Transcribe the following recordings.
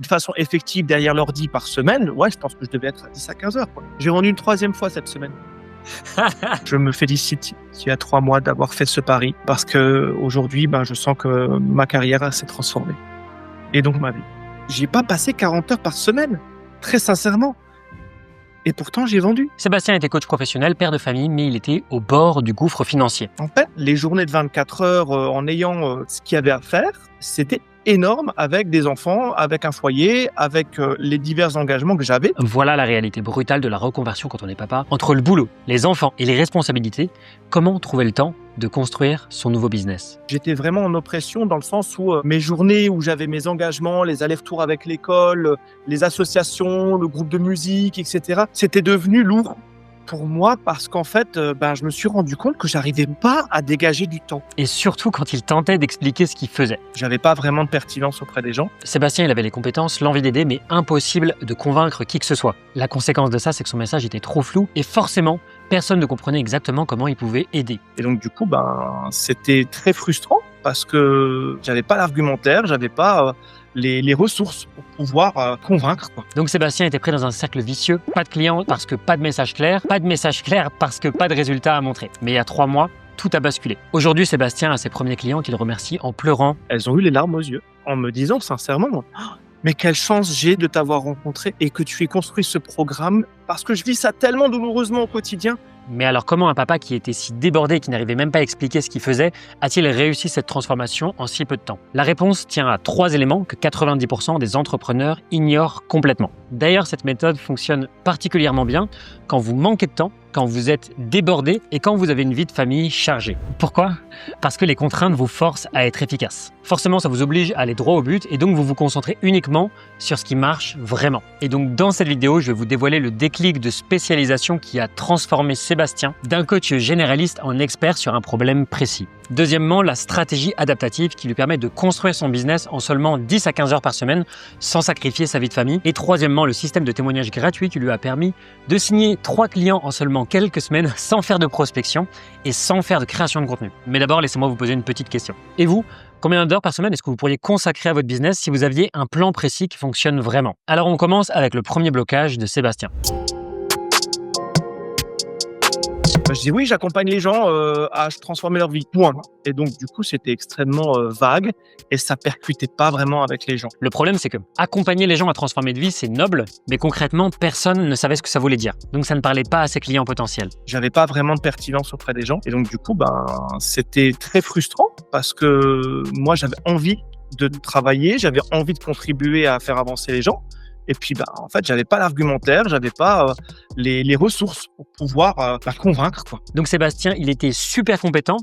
de façon effective derrière l'ordi par semaine, ouais, je pense que je devais être à 10 à 15 heures, quoi. J'ai vendu une 3e fois cette semaine. Je me félicite il y a 3 mois d'avoir fait ce pari parce que aujourd'hui, je sens que ma carrière s'est transformée. Et donc ma vie. J'ai pas passé 40 heures par semaine, très sincèrement. Et pourtant, j'ai vendu. Sébastien était coach professionnel, père de famille, mais il était au bord du gouffre financier. En fait, les journées de 24 heures en ayant ce qu'il y avait à faire, c'était énorme avec des enfants, avec un foyer, avec les divers engagements que j'avais. Voilà la réalité brutale de la reconversion quand on est papa. Entre le boulot, les enfants et les responsabilités, comment trouver le temps de construire son nouveau business? J'étais vraiment en oppression dans le sens où mes journées où j'avais mes engagements, les allers-retours avec l'école, les associations, le groupe de musique, etc. C'était devenu lourd pour moi parce qu'en fait, je me suis rendu compte que j'arrivais pas à dégager du temps. Et surtout quand il tentait d'expliquer ce qu'il faisait. J'avais pas vraiment de pertinence auprès des gens. Sébastien, il avait les compétences, l'envie d'aider, mais impossible de convaincre qui que ce soit. La conséquence de ça, c'est que son message était trop flou et forcément, personne ne comprenait exactement comment il pouvait aider. Et donc du coup, c'était très frustrant parce que j'avais pas l'argumentaire, j'avais pas les ressources pour pouvoir convaincre, quoi. Donc Sébastien était pris dans un cercle vicieux. Pas de clients parce que pas de message clair. Pas de message clair parce que pas de résultat à montrer. Mais il y a 3 mois, tout a basculé. Aujourd'hui, Sébastien a ses premiers clients qu'il remercie en pleurant. Elles ont eu les larmes aux yeux en me disant sincèrement « Mais quelle chance j'ai de t'avoir rencontré et que tu aies construit ce programme parce que je vis ça tellement douloureusement au quotidien. » Mais alors comment un papa qui était si débordé et qui n'arrivait même pas à expliquer ce qu'il faisait a-t-il réussi cette transformation en si peu de temps? La réponse tient à 3 éléments que 90% des entrepreneurs ignorent complètement. D'ailleurs, cette méthode fonctionne particulièrement bien quand vous manquez de temps, quand vous êtes débordé et quand vous avez une vie de famille chargée. Pourquoi? Parce que les contraintes vous forcent à être efficace. Forcément, ça vous oblige à aller droit au but et donc vous vous concentrez uniquement sur ce qui marche vraiment. Et donc dans cette vidéo, je vais vous dévoiler le déclic de spécialisation qui a transformé Sébastien d'un coach généraliste en expert sur un problème précis. Deuxièmement, la stratégie adaptative qui lui permet de construire son business en seulement 10 à 15 heures par semaine sans sacrifier sa vie de famille. Et troisièmement, le système de témoignage gratuit qui lui a permis de signer 3 clients en seulement quelques semaines sans faire de prospection et sans faire de création de contenu. Mais d'abord, laissez-moi vous poser une petite question. Et vous, combien d'heures par semaine est-ce que vous pourriez consacrer à votre business si vous aviez un plan précis qui fonctionne vraiment? Alors on commence avec le premier blocage de Sébastien. Je dis oui, j'accompagne les gens à transformer leur vie, point. Et donc du coup, c'était extrêmement vague et ça percutait pas vraiment avec les gens. Le problème, c'est que accompagner les gens à transformer de vie, c'est noble, mais concrètement, personne ne savait ce que ça voulait dire. Donc ça ne parlait pas à ses clients potentiels. J'avais pas vraiment de pertinence auprès des gens et donc du coup, c'était très frustrant parce que moi, j'avais envie de travailler, j'avais envie de contribuer à faire avancer les gens. Et puis, en fait, j'avais pas l'argumentaire, j'avais pas les ressources pour pouvoir convaincre, quoi. Donc Sébastien, il était super compétent,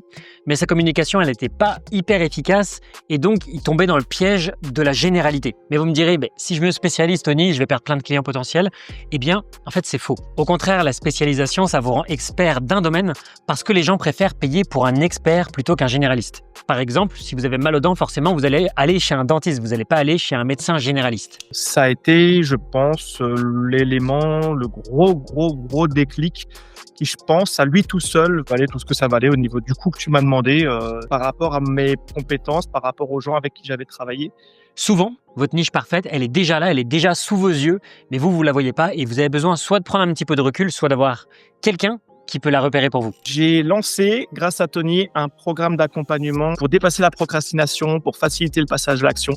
mais sa communication, elle n'était pas hyper efficace et donc il tombait dans le piège de la généralité. Mais vous me direz, si je me spécialise, Tony, je vais perdre plein de clients potentiels. Eh bien, en fait, c'est faux. Au contraire, la spécialisation, ça vous rend expert d'un domaine parce que les gens préfèrent payer pour un expert plutôt qu'un généraliste. Par exemple, si vous avez mal aux dents, forcément, vous allez aller chez un dentiste, vous n'allez pas aller chez un médecin généraliste. Ça a été, je pense, l'élément, le gros déclic qui, je pense, à lui tout seul, valait tout ce que ça valait au niveau du coût que tu m'as demandé par rapport à mes compétences, par rapport aux gens avec qui j'avais travaillé. Souvent, votre niche parfaite, elle est déjà là, elle est déjà sous vos yeux, mais vous la voyez pas et vous avez besoin soit de prendre un petit peu de recul, soit d'avoir quelqu'un qui peut la repérer pour vous. J'ai lancé, grâce à Tony, un programme d'accompagnement pour dépasser la procrastination, pour faciliter le passage à l'action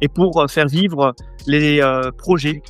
et pour faire vivre les projets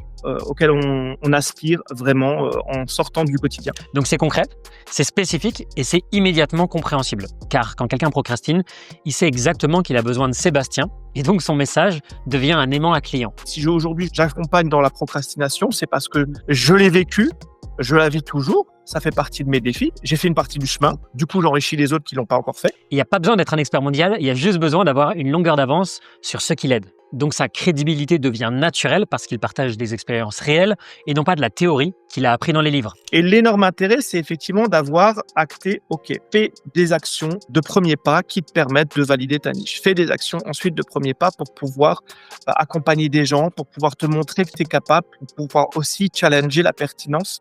auxquels on aspire vraiment en sortant du quotidien. Donc c'est concret, c'est spécifique et c'est immédiatement compréhensible. Car quand quelqu'un procrastine, il sait exactement qu'il a besoin de Sébastien et donc son message devient un aimant à client. Si aujourd'hui j'accompagne dans la procrastination, c'est parce que je l'ai vécu, je la vis toujours. Ça fait partie de mes défis. J'ai fait une partie du chemin. Du coup, j'enrichis les autres qui ne l'ont pas encore fait. Il n'y a pas besoin d'être un expert mondial. Il y a juste besoin d'avoir une longueur d'avance sur ceux qui l'aident. Donc, sa crédibilité devient naturelle parce qu'il partage des expériences réelles et non pas de la théorie qu'il a appris dans les livres. Et l'énorme intérêt, c'est effectivement d'avoir acté, fais des actions de premier pas qui te permettent de valider ta niche. Fais des actions ensuite de premier pas pour pouvoir accompagner des gens, pour pouvoir te montrer que tu es capable, pour pouvoir aussi challenger la pertinence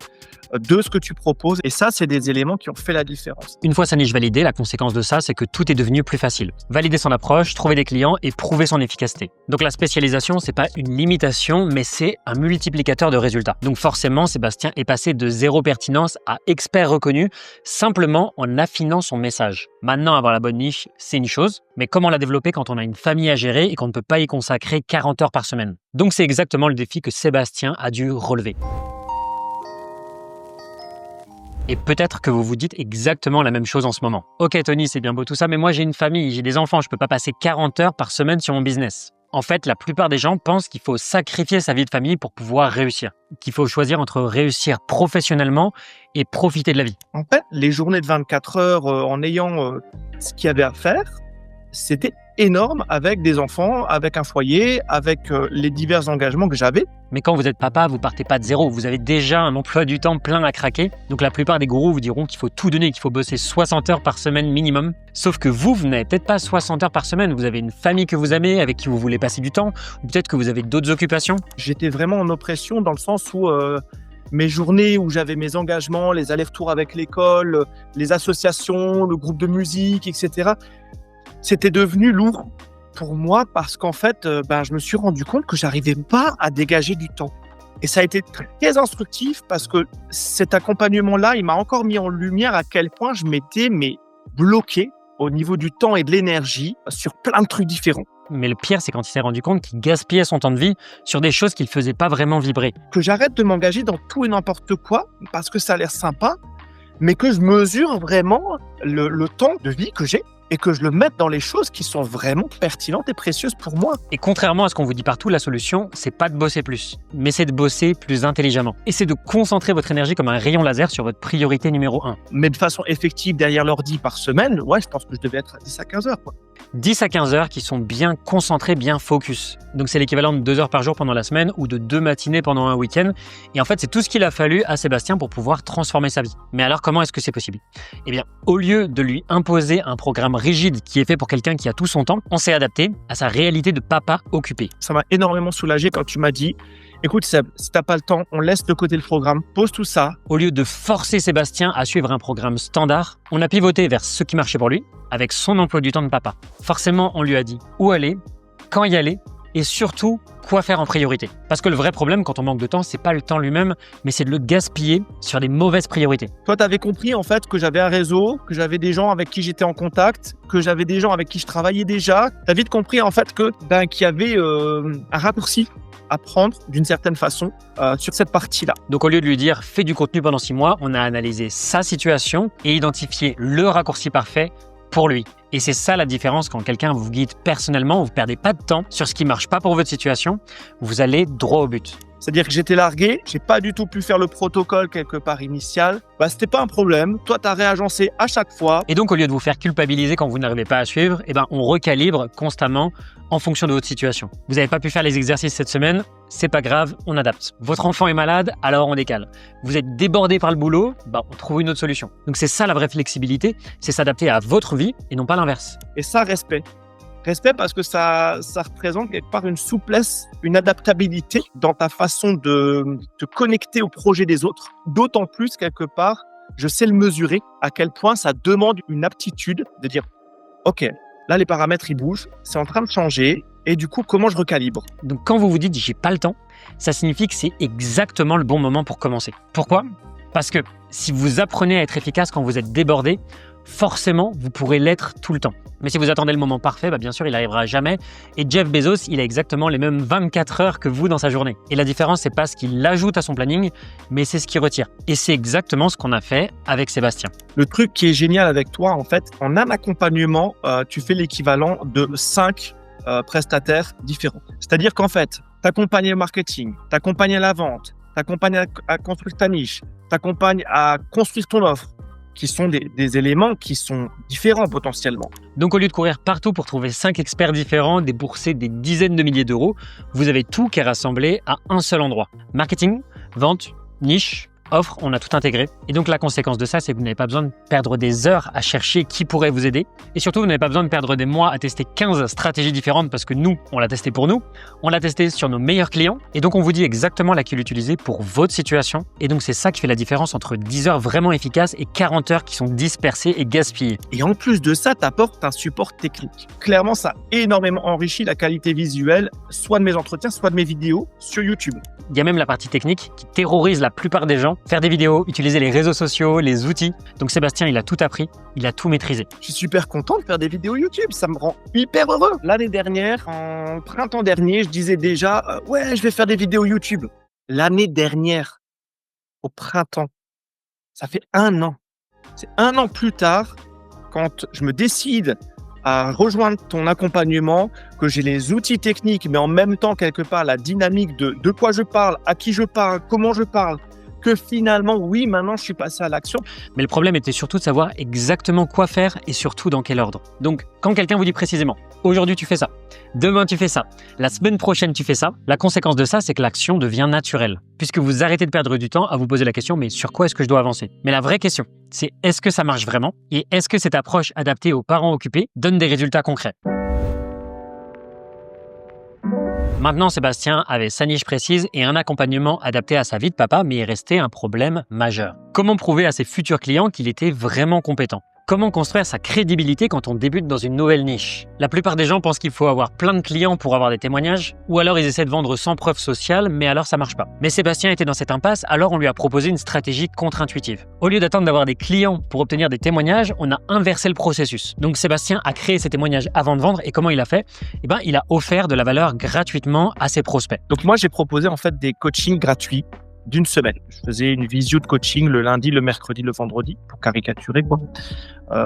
de ce que tu proposes. Et ça, c'est des éléments qui ont fait la différence. Une fois sa niche validée, la conséquence de ça, c'est que tout est devenu plus facile. Valider son approche, trouver des clients et prouver son efficacité. Donc la spécialisation, c'est pas une limitation, mais c'est un multiplicateur de résultats. Donc forcément, Sébastien est passé de zéro pertinence à expert reconnu, simplement en affinant son message. Maintenant, avoir la bonne niche, c'est une chose, mais comment la développer quand on a une famille à gérer et qu'on ne peut pas y consacrer 40 heures par semaine? Donc c'est exactement le défi que Sébastien a dû relever. Et peut-être que vous vous dites exactement la même chose en ce moment. Ok Tony, c'est bien beau tout ça, mais moi j'ai une famille, j'ai des enfants, je peux pas passer 40 heures par semaine sur mon business. En fait, la plupart des gens pensent qu'il faut sacrifier sa vie de famille pour pouvoir réussir. Qu'il faut choisir entre réussir professionnellement et profiter de la vie. En fait, les journées de 24 heures en ayant ce qu'il y avait à faire, c'était énorme avec des enfants, avec un foyer, avec les divers engagements que j'avais. Mais quand vous êtes papa, vous partez pas de zéro. Vous avez déjà un emploi du temps plein à craquer. Donc la plupart des gourous vous diront qu'il faut tout donner, qu'il faut bosser 60 heures par semaine minimum. Sauf que vous n'avez peut-être pas 60 heures par semaine. Vous avez une famille que vous aimez, avec qui vous voulez passer du temps. Ou peut-être que vous avez d'autres occupations. J'étais vraiment en oppression dans le sens où mes journées où j'avais mes engagements, les allers-retours avec l'école, les associations, le groupe de musique, etc., c'était devenu lourd pour moi parce qu'en fait, je me suis rendu compte que j'arrivais pas à dégager du temps. Et ça a été très instructif parce que cet accompagnement-là, il m'a encore mis en lumière à quel point je m'étais bloqué au niveau du temps et de l'énergie sur plein de trucs différents. Mais le pire, c'est quand il s'est rendu compte qu'il gaspillait son temps de vie sur des choses qui ne le faisaient pas vraiment vibrer. Que j'arrête de m'engager dans tout et n'importe quoi parce que ça a l'air sympa, mais que je mesure vraiment le temps de vie que j'ai et que je le mette dans les choses qui sont vraiment pertinentes et précieuses pour moi. Et contrairement à ce qu'on vous dit partout, la solution, c'est pas de bosser plus, mais c'est de bosser plus intelligemment. Et c'est de concentrer votre énergie comme un rayon laser sur votre priorité numéro 1. Mais de façon effective derrière l'ordi par semaine, je pense que je devais être à 10 à 15 heures. 10 à 15 heures qui sont bien concentrées, bien focus. Donc c'est l'équivalent de 2 heures par jour pendant la semaine ou de 2 matinées pendant un week-end. Et en fait, c'est tout ce qu'il a fallu à Sébastien pour pouvoir transformer sa vie. Mais alors, comment est-ce que c'est possible? Eh bien, au lieu de lui imposer un programme rigide qui est fait pour quelqu'un qui a tout son temps, on s'est adapté à sa réalité de papa occupé. Ça m'a énormément soulagé quand tu m'as dit « Écoute Seb, si t'as pas le temps, on laisse de côté le programme, pose tout ça. » Au lieu de forcer Sébastien à suivre un programme standard, on a pivoté vers ce qui marchait pour lui, avec son emploi du temps de papa. Forcément, on lui a dit où aller, quand y aller, et surtout, quoi faire en priorité. Parce que le vrai problème quand on manque de temps, c'est pas le temps lui-même, mais c'est de le gaspiller sur des mauvaises priorités. Toi, tu avais compris en fait que j'avais un réseau, que j'avais des gens avec qui j'étais en contact, que j'avais des gens avec qui je travaillais déjà. Tu as vite compris en fait qu'il y avait un raccourci à prendre d'une certaine façon sur cette partie-là. Donc au lieu de lui dire « fais du contenu pendant 6 mois », on a analysé sa situation et identifié le raccourci parfait pour lui. Et c'est ça la différence quand quelqu'un vous guide personnellement, vous ne perdez pas de temps sur ce qui ne marche pas pour votre situation, vous allez droit au but. C'est-à-dire que j'étais largué, j'ai pas du tout pu faire le protocole quelque part initial. C'était pas un problème. Toi, tu as réagencé à chaque fois. Et donc, au lieu de vous faire culpabiliser quand vous n'arrivez pas à suivre, on recalibre constamment en fonction de votre situation. Vous n'avez pas pu faire les exercices cette semaine, c'est pas grave, on adapte. Votre enfant est malade, alors on décale. Vous êtes débordé par le boulot, on trouve une autre solution. Donc c'est ça la vraie flexibilité, c'est s'adapter à votre vie et non pas l'inverse. Et ça, respect. Respect parce que ça représente quelque part une souplesse, une adaptabilité dans ta façon de te connecter au projet des autres. D'autant plus, quelque part, je sais le mesurer, à quel point ça demande une aptitude de dire « Ok, là les paramètres ils bougent, c'est en train de changer et du coup comment je recalibre ?» Donc quand vous vous dites « j'ai pas le temps », ça signifie que c'est exactement le bon moment pour commencer. Pourquoi ? Parce que si vous apprenez à être efficace quand vous êtes débordé, forcément, vous pourrez l'être tout le temps. Mais si vous attendez le moment parfait, bien sûr, il n'arrivera jamais. Et Jeff Bezos, il a exactement les mêmes 24 heures que vous dans sa journée. Et la différence, c'est pas ce qu'il ajoute à son planning, mais c'est ce qu'il retire. Et c'est exactement ce qu'on a fait avec Sébastien. Le truc qui est génial avec toi, en fait, en un accompagnement, tu fais l'équivalent de 5 prestataires différents. C'est-à-dire qu'en fait, t'accompagnes au marketing, t'accompagnes à la vente, t'accompagnes à construire ta niche, t'accompagnes à construire ton offre, qui sont des éléments qui sont différents potentiellement. Donc au lieu de courir partout pour trouver 5 experts différents, débourser des dizaines de milliers d'euros, vous avez tout qui est rassemblé à un seul endroit. Marketing, vente, niche, offre, on a tout intégré. Et donc la conséquence de ça, c'est que vous n'avez pas besoin de perdre des heures à chercher qui pourrait vous aider. Et surtout, vous n'avez pas besoin de perdre des mois à tester 15 stratégies différentes parce que nous, on l'a testé pour nous. On l'a testé sur nos meilleurs clients. Et donc, on vous dit exactement laquelle utiliser pour votre situation. Et donc, c'est ça qui fait la différence entre 10 heures vraiment efficaces et 40 heures qui sont dispersées et gaspillées. Et en plus de ça, tu apportes un support technique. Clairement, ça a énormément enrichi la qualité visuelle, soit de mes entretiens, soit de mes vidéos sur YouTube. Il y a même la partie technique qui terrorise la plupart des gens. Faire des vidéos, utiliser les réseaux sociaux, les outils. Donc Sébastien, il a tout appris, il a tout maîtrisé. Je suis super content de faire des vidéos YouTube, ça me rend hyper heureux. L'année dernière, en printemps dernier, je disais déjà ouais, je vais faire des vidéos YouTube. L'année dernière, au printemps, ça fait 1 an. C'est 1 an plus tard, quand je me décide à rejoindre ton accompagnement, que j'ai les outils techniques, mais en même temps, quelque part, la dynamique de quoi je parle, à qui je parle, comment je parle, que finalement, oui, maintenant, je suis passé à l'action. Mais le problème était surtout de savoir exactement quoi faire et surtout dans quel ordre. Donc, quand quelqu'un vous dit précisément « aujourd'hui, tu fais ça », « demain, tu fais ça », « la semaine prochaine, tu fais ça », la conséquence de ça, c'est que l'action devient naturelle. Puisque vous arrêtez de perdre du temps à vous poser la question « mais sur quoi est-ce que je dois avancer ?» Mais la vraie question, c'est est-ce que ça marche vraiment et est-ce que cette approche adaptée aux parents occupés donne des résultats concrets ? Maintenant, Sébastien avait sa niche précise et un accompagnement adapté à sa vie de papa, mais il restait un problème majeur. Comment prouver à ses futurs clients qu'il était vraiment compétent ? Comment construire sa crédibilité quand on débute dans une nouvelle niche ? La plupart des gens pensent qu'il faut avoir plein de clients pour avoir des témoignages, ou alors ils essaient de vendre sans preuve sociale, mais alors ça marche pas. Mais Sébastien était dans cette impasse, alors on lui a proposé une stratégie contre-intuitive. Au lieu d'attendre d'avoir des clients pour obtenir des témoignages, on a inversé le processus. Donc Sébastien a créé ses témoignages avant de vendre, et comment il a fait ? Il a offert de la valeur gratuitement à ses prospects. Donc moi, j'ai proposé en fait des coachings gratuits d'1 semaine. Je faisais une visio de coaching le lundi, le mercredi, le vendredi, pour caricaturer, quoi.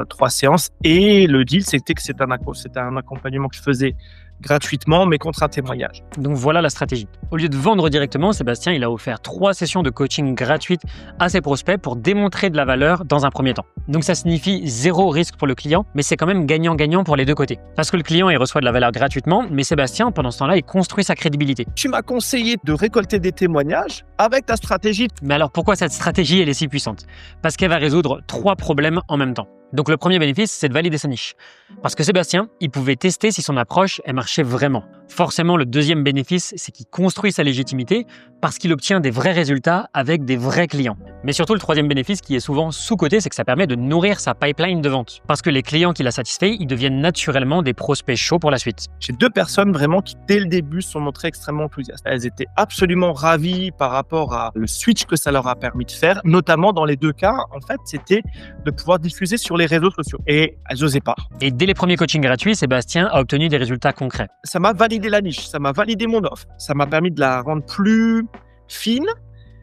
3 séances. Et le deal, c'était que c'était un accompagnement que je faisais gratuitement, mais contre un témoignage. Donc voilà la stratégie. Au lieu de vendre directement, Sébastien, il a offert 3 sessions de coaching gratuites à ses prospects pour démontrer de la valeur dans un premier temps. Donc ça signifie 0 risque pour le client, mais c'est quand même gagnant-gagnant pour les deux côtés. Parce que le client, il reçoit de la valeur gratuitement, mais Sébastien, pendant ce temps-là, il construit sa crédibilité. Tu m'as conseillé de récolter des témoignages avec ta stratégie. Mais alors pourquoi cette stratégie, elle est si puissante ? Parce qu'elle va résoudre 3 problèmes en même temps. Donc le premier bénéfice, c'est de valider sa niche. Parce que Sébastien, il pouvait tester si son approche, elle marchait vraiment. Forcément, le deuxième bénéfice, c'est qu'il construit sa légitimité parce qu'il obtient des vrais résultats avec des vrais clients. Mais surtout, le troisième bénéfice qui est souvent sous-coté, c'est que ça permet de nourrir sa pipeline de vente. Parce que les clients qu'il a satisfaits, ils deviennent naturellement des prospects chauds pour la suite. J'ai 2 personnes vraiment qui, dès le début, se sont montrées extrêmement enthousiastes. Elles étaient absolument ravies par rapport à le switch que ça leur a permis de faire. Notamment dans les 2 cas, en fait, c'était de pouvoir diffuser sur les réseaux sociaux. Et elles n'osaient pas. Et dès les premiers coachings gratuits, Sébastien a obtenu des résultats concrets. Ça m'a validé la niche, ça m'a validé mon offre, ça m'a permis de la rendre plus fine,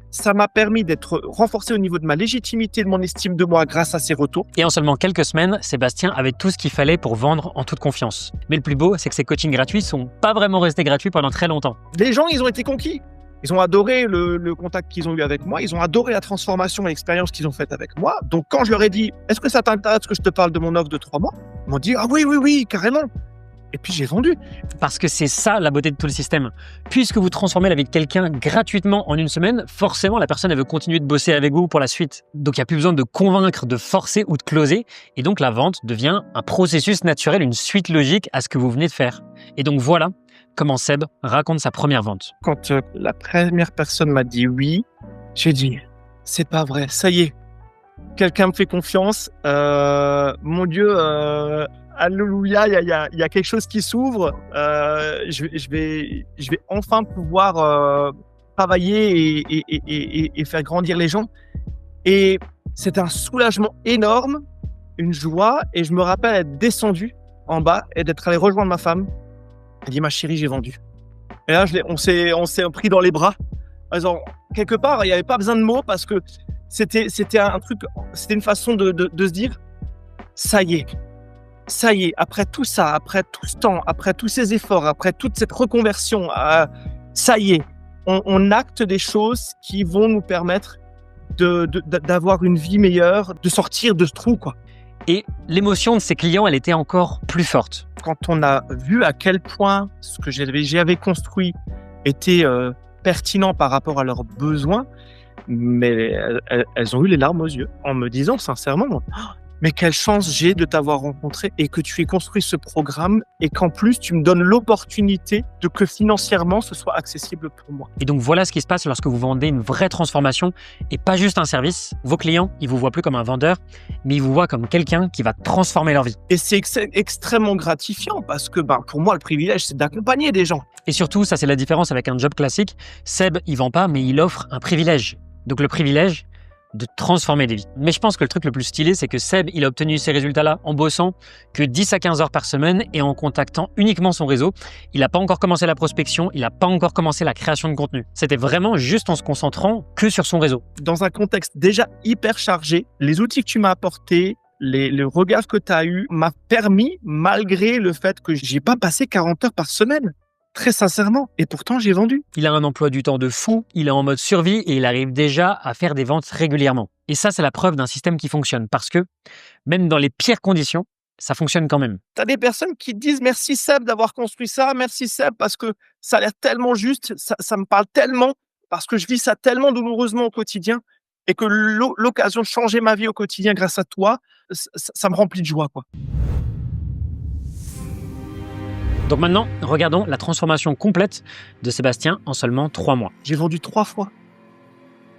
ça m'a permis d'être renforcé au niveau de ma légitimité, de mon estime de moi grâce à ces retours. Et en seulement quelques semaines, Sébastien avait tout ce qu'il fallait pour vendre en toute confiance. Mais le plus beau, c'est que ces coachings gratuits sont pas vraiment restés gratuits pendant très longtemps. Les gens, ils ont été conquis. Ils ont adoré le contact qu'ils ont eu avec moi. Ils ont adoré la transformation et l'expérience qu'ils ont faite avec moi. Donc, quand je leur ai dit « Est-ce que ça t'intéresse que je te parle de mon offre de 3 mois ?» Ils m'ont dit « Ah oui, carrément !» Et puis, j'ai vendu. Parce que c'est ça la beauté de tout le système. Puisque vous transformez la vie de quelqu'un gratuitement en 1 semaine, forcément, la personne elle veut continuer de bosser avec vous pour la suite. Donc, il n'y a plus besoin de convaincre, de forcer ou de closer. Et donc, la vente devient un processus naturel, une suite logique à ce que vous venez de faire. Et donc, voilà comment Seb raconte sa première vente. Quand la première personne m'a dit oui, j'ai dit « C'est pas vrai, ça y est, quelqu'un me fait confiance. Mon Dieu, alléluia, il y a quelque chose qui s'ouvre. Je vais enfin pouvoir travailler et faire grandir les gens. » Et c'est un soulagement énorme, une joie. Et je me rappelle être descendu en bas et d'être allé rejoindre ma femme. Elle dit « Ma chérie, j'ai vendu. » Et là, on s'est pris dans les bras. Alors, quelque part, il n'y avait pas besoin de mots parce que c'était un truc, c'était une façon de se dire « Ça y est, après tout ça, après tout ce temps, après tous ces efforts, après toute cette reconversion, ça y est, on acte des choses qui vont nous permettre d'avoir une vie meilleure, de sortir de ce trou, quoi. » Et l'émotion de ses clients, elle était encore plus forte. Quand on a vu à quel point ce que j'avais construit était pertinent par rapport à leurs besoins, mais elles ont eu les larmes aux yeux en me disant sincèrement: mais quelle chance j'ai de t'avoir rencontré et que tu aies construit ce programme et qu'en plus tu me donnes l'opportunité de que financièrement ce soit accessible pour moi. Et donc voilà ce qui se passe lorsque vous vendez une vraie transformation et pas juste un service. Vos clients, ils vous voient plus comme un vendeur, mais ils vous voient comme quelqu'un qui va transformer leur vie. Et c'est extrêmement gratifiant parce que pour moi le privilège c'est d'accompagner des gens. Et surtout, ça c'est la différence avec un job classique. Seb, il vend pas, mais il offre un privilège. Donc le privilège de transformer des vies. Mais je pense que le truc le plus stylé, c'est que Seb, il a obtenu ces résultats-là en bossant que 10 à 15 heures par semaine et en contactant uniquement son réseau. Il n'a pas encore commencé la prospection, il n'a pas encore commencé la création de contenu. C'était vraiment juste en se concentrant que sur son réseau. Dans un contexte déjà hyper chargé, les outils que tu m'as apportés, le regard que tu as eu m'a permis, malgré le fait que j'ai pas passé 40 heures par semaine. Très sincèrement. Et pourtant, j'ai vendu. Il a un emploi du temps de fou, il est en mode survie et il arrive déjà à faire des ventes régulièrement. Et ça, c'est la preuve d'un système qui fonctionne parce que même dans les pires conditions, ça fonctionne quand même. Tu as des personnes qui te disent merci Seb d'avoir construit ça, merci Seb parce que ça a l'air tellement juste, ça me parle tellement, parce que je vis ça tellement douloureusement au quotidien et que l'occasion de changer ma vie au quotidien grâce à toi, ça me remplit de joie, quoi. Donc maintenant, regardons la transformation complète de Sébastien en seulement 3 mois. J'ai vendu 3 fois.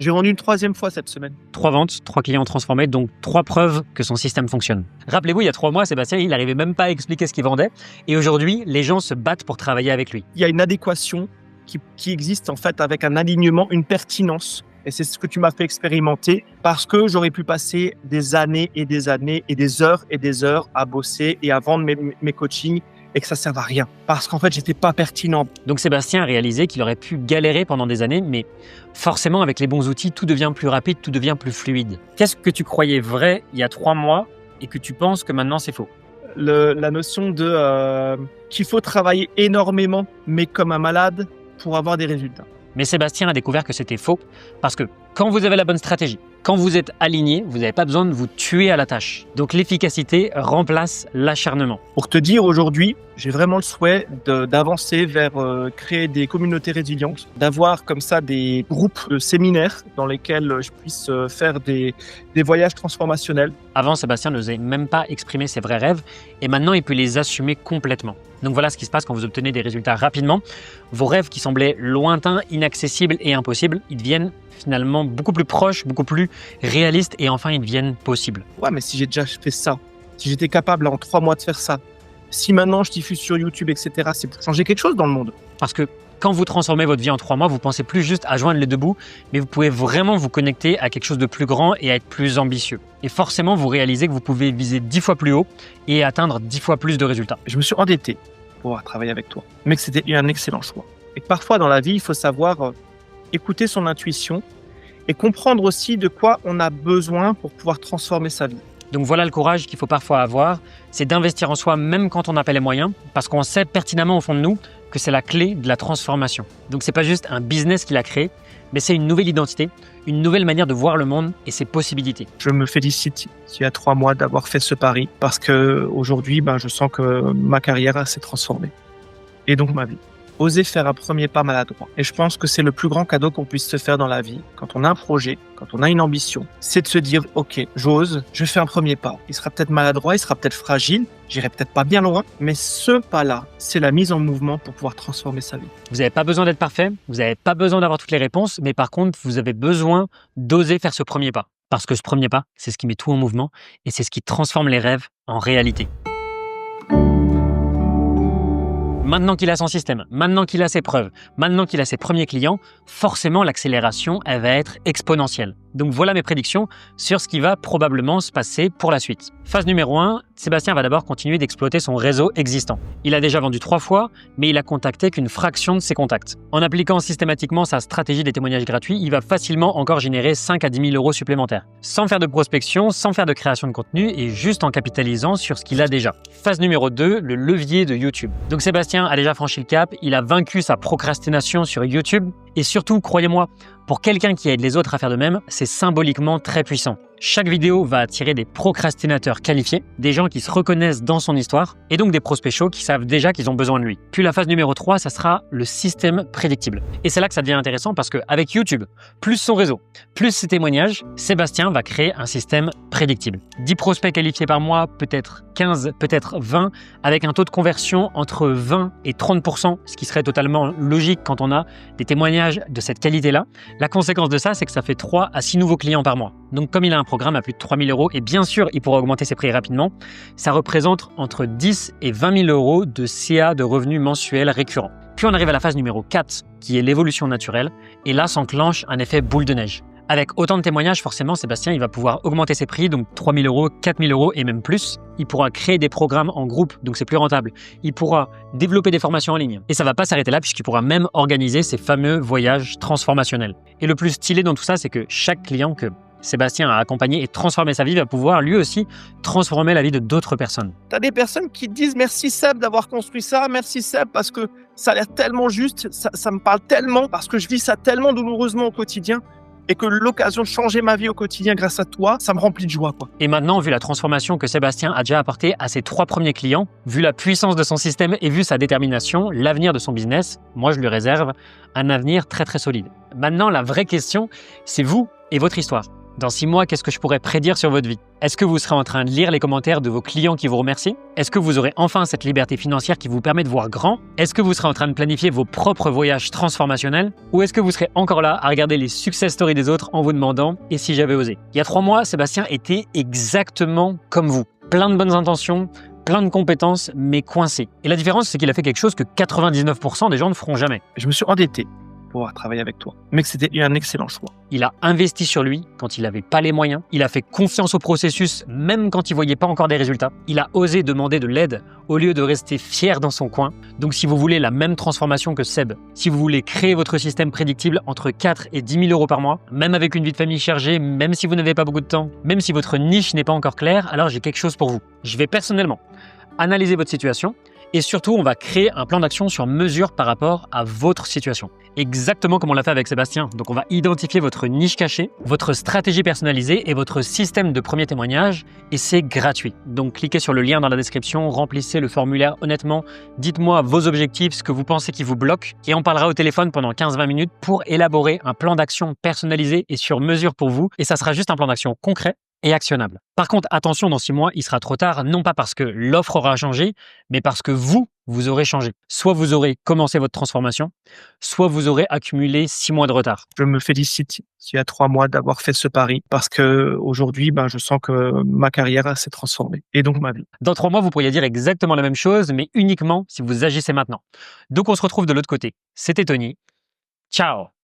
J'ai vendu une 3e fois cette semaine. 3 ventes, 3 clients transformés, donc 3 preuves que son système fonctionne. Rappelez-vous, il y a 3 mois, Sébastien, il n'arrivait même pas à expliquer ce qu'il vendait. Et aujourd'hui, les gens se battent pour travailler avec lui. Il y a une adéquation qui existe en fait avec un alignement, une pertinence. Et c'est ce que tu m'as fait expérimenter parce que j'aurais pu passer des années et des années et des heures à bosser et à vendre mes coachings et que ça ne serve à rien. Parce qu'en fait, j'étais pas pertinent. Donc Sébastien a réalisé qu'il aurait pu galérer pendant des années, mais forcément, avec les bons outils, tout devient plus rapide, tout devient plus fluide. Qu'est-ce que tu croyais vrai il y a 3 mois et que tu penses que maintenant c'est faux? La notion de qu'il faut travailler énormément, mais comme un malade, pour avoir des résultats. Mais Sébastien a découvert que c'était faux parce que quand vous avez la bonne stratégie, quand vous êtes aligné, vous n'avez pas besoin de vous tuer à la tâche. Donc l'efficacité remplace l'acharnement. Pour te dire, aujourd'hui, j'ai vraiment le souhait d'avancer vers créer des communautés résilientes, d'avoir comme ça des groupes de séminaires dans lesquels je puisse faire des voyages transformationnels. Avant, Sébastien n'osait même pas exprimer ses vrais rêves et maintenant il peut les assumer complètement. Donc voilà ce qui se passe quand vous obtenez des résultats rapidement. Vos rêves qui semblaient lointains, inaccessibles et impossibles, ils deviennent finalement beaucoup plus proches, beaucoup plus réalistes et enfin ils deviennent possibles. Ouais, mais si j'ai déjà fait ça, si j'étais capable en 3 mois de faire ça, si maintenant je diffuse sur YouTube, etc., c'est pour changer quelque chose dans le monde. Parce que quand vous transformez votre vie en 3 mois, vous pensez plus juste à joindre les deux bouts, mais vous pouvez vraiment vous connecter à quelque chose de plus grand et à être plus ambitieux. Et forcément, vous réalisez que vous pouvez viser 10 fois plus haut et atteindre 10 fois plus de résultats. Je me suis endetté pour pouvoir travailler avec toi, mais que c'était un excellent choix. Et parfois dans la vie, il faut savoir écouter son intuition et comprendre aussi de quoi on a besoin pour pouvoir transformer sa vie. Donc voilà le courage qu'il faut parfois avoir, c'est d'investir en soi même quand on n'a pas les moyens, parce qu'on sait pertinemment au fond de nous que c'est la clé de la transformation. Donc c'est pas juste un business qu'il a créé, mais c'est une nouvelle identité, une nouvelle manière de voir le monde et ses possibilités. Je me félicite il y a 3 mois d'avoir fait ce pari, parce que aujourd'hui, je sens que ma carrière s'est transformée. Et donc ma vie. Oser faire un premier pas maladroit. Et je pense que c'est le plus grand cadeau qu'on puisse se faire dans la vie. Quand on a un projet, quand on a une ambition, c'est de se dire, ok, j'ose, je fais un premier pas. Il sera peut-être maladroit, il sera peut-être fragile, j'irai peut-être pas bien loin, mais ce pas-là, c'est la mise en mouvement pour pouvoir transformer sa vie. Vous n'avez pas besoin d'être parfait, vous n'avez pas besoin d'avoir toutes les réponses, mais par contre, vous avez besoin d'oser faire ce premier pas. Parce que ce premier pas, c'est ce qui met tout en mouvement et c'est ce qui transforme les rêves en réalité. Maintenant qu'il a son système, maintenant qu'il a ses preuves, maintenant qu'il a ses premiers clients, forcément l'accélération, elle va être exponentielle. Donc voilà mes prédictions sur ce qui va probablement se passer pour la suite. Phase numéro 1, Sébastien va d'abord continuer d'exploiter son réseau existant. Il a déjà vendu 3 fois, mais il a contacté qu'une fraction de ses contacts. En appliquant systématiquement sa stratégie des témoignages gratuits, il va facilement encore générer 5 à 10 000 euros supplémentaires. Sans faire de prospection, sans faire de création de contenu et juste en capitalisant sur ce qu'il a déjà. Phase numéro 2, le levier de YouTube. Donc Sébastien a déjà franchi le cap, il a vaincu sa procrastination sur YouTube et surtout, croyez-moi, pour quelqu'un qui aide les autres à faire de même, c'est symboliquement très puissant. Chaque vidéo va attirer des procrastinateurs qualifiés, des gens qui se reconnaissent dans son histoire, et donc des prospects chauds qui savent déjà qu'ils ont besoin de lui. Puis la phase numéro 3, ça sera le système prédictible. Et c'est là que ça devient intéressant parce qu'avec YouTube, plus son réseau, plus ses témoignages, Sébastien va créer un système prédictible. 10 prospects qualifiés par mois, peut-être 15, peut-être 20, avec un taux de conversion entre 20 et 30%, ce qui serait totalement logique quand on a des témoignages de cette qualité-là. La conséquence de ça, c'est que ça fait 3 à 6 nouveaux clients par mois. Donc comme il a un programme à plus de 3 000 €, et bien sûr, il pourra augmenter ses prix rapidement, ça représente entre 10 et 20 000 € de CA de revenus mensuels récurrents. Puis on arrive à la phase numéro 4, qui est l'évolution naturelle, et là s'enclenche un effet boule de neige. Avec autant de témoignages, forcément, Sébastien, il va pouvoir augmenter ses prix, donc 3 000 €, 4 000 € et même plus. Il pourra créer des programmes en groupe, donc c'est plus rentable. Il pourra développer des formations en ligne. Et ça va pas s'arrêter là, puisqu'il pourra même organiser ses fameux voyages transformationnels. Et le plus stylé dans tout ça, c'est que chaque client que Sébastien a accompagné et transformé sa vie va pouvoir lui aussi transformer la vie de d'autres personnes. Tu as des personnes qui te disent merci Seb d'avoir construit ça, merci Seb parce que ça a l'air tellement juste, ça me parle tellement, parce que je vis ça tellement douloureusement au quotidien. Et que l'occasion de changer ma vie au quotidien grâce à toi, ça me remplit de joie, quoi. Et maintenant, vu la transformation que Sébastien a déjà apportée à ses 3 premiers clients, vu la puissance de son système et vu sa détermination, l'avenir de son business, moi je lui réserve un avenir très très solide. Maintenant, la vraie question, c'est vous et votre histoire. Dans 6 mois, qu'est-ce que je pourrais prédire sur votre vie? Est-ce que vous serez en train de lire les commentaires de vos clients qui vous remercient? Est-ce que vous aurez enfin cette liberté financière qui vous permet de voir grand? Est-ce que vous serez en train de planifier vos propres voyages transformationnels? Ou est-ce que vous serez encore là à regarder les success stories des autres en vous demandant « et si j'avais osé ?» Il y a 3 mois, Sébastien était exactement comme vous. Plein de bonnes intentions, plein de compétences, mais coincé. Et la différence, c'est qu'il a fait quelque chose que 99% des gens ne feront jamais. Je me suis endetté pour pouvoir travailler avec toi. Mais que c'était un excellent choix. Il a investi sur lui quand il n'avait pas les moyens. Il a fait confiance au processus même quand il ne voyait pas encore des résultats. Il a osé demander de l'aide au lieu de rester fier dans son coin. Donc si vous voulez la même transformation que Seb, si vous voulez créer votre système prédictible entre 4 et 10 000 € par mois, même avec une vie de famille chargée, même si vous n'avez pas beaucoup de temps, même si votre niche n'est pas encore claire, alors j'ai quelque chose pour vous. Je vais personnellement analyser votre situation. Et surtout, on va créer un plan d'action sur mesure par rapport à votre situation. Exactement comme on l'a fait avec Sébastien. Donc, on va identifier votre niche cachée, votre stratégie personnalisée et votre système de premier témoignage. Et c'est gratuit. Donc, cliquez sur le lien dans la description, remplissez le formulaire honnêtement. Dites-moi vos objectifs, ce que vous pensez qui vous bloque. Et on parlera au téléphone pendant 15-20 minutes pour élaborer un plan d'action personnalisé et sur mesure pour vous. Et ça sera juste un plan d'action concret et actionnable. Par contre, attention, dans 6 mois, il sera trop tard, non pas parce que l'offre aura changé, mais parce que vous aurez changé. Soit vous aurez commencé votre transformation, soit vous aurez accumulé 6 mois de retard. Je me félicite il y a 3 mois d'avoir fait ce pari parce que aujourd'hui, je sens que ma carrière s'est transformée et donc ma vie. Dans 3 mois, vous pourriez dire exactement la même chose, mais uniquement si vous agissez maintenant. Donc, on se retrouve de l'autre côté. C'était Tony. Ciao!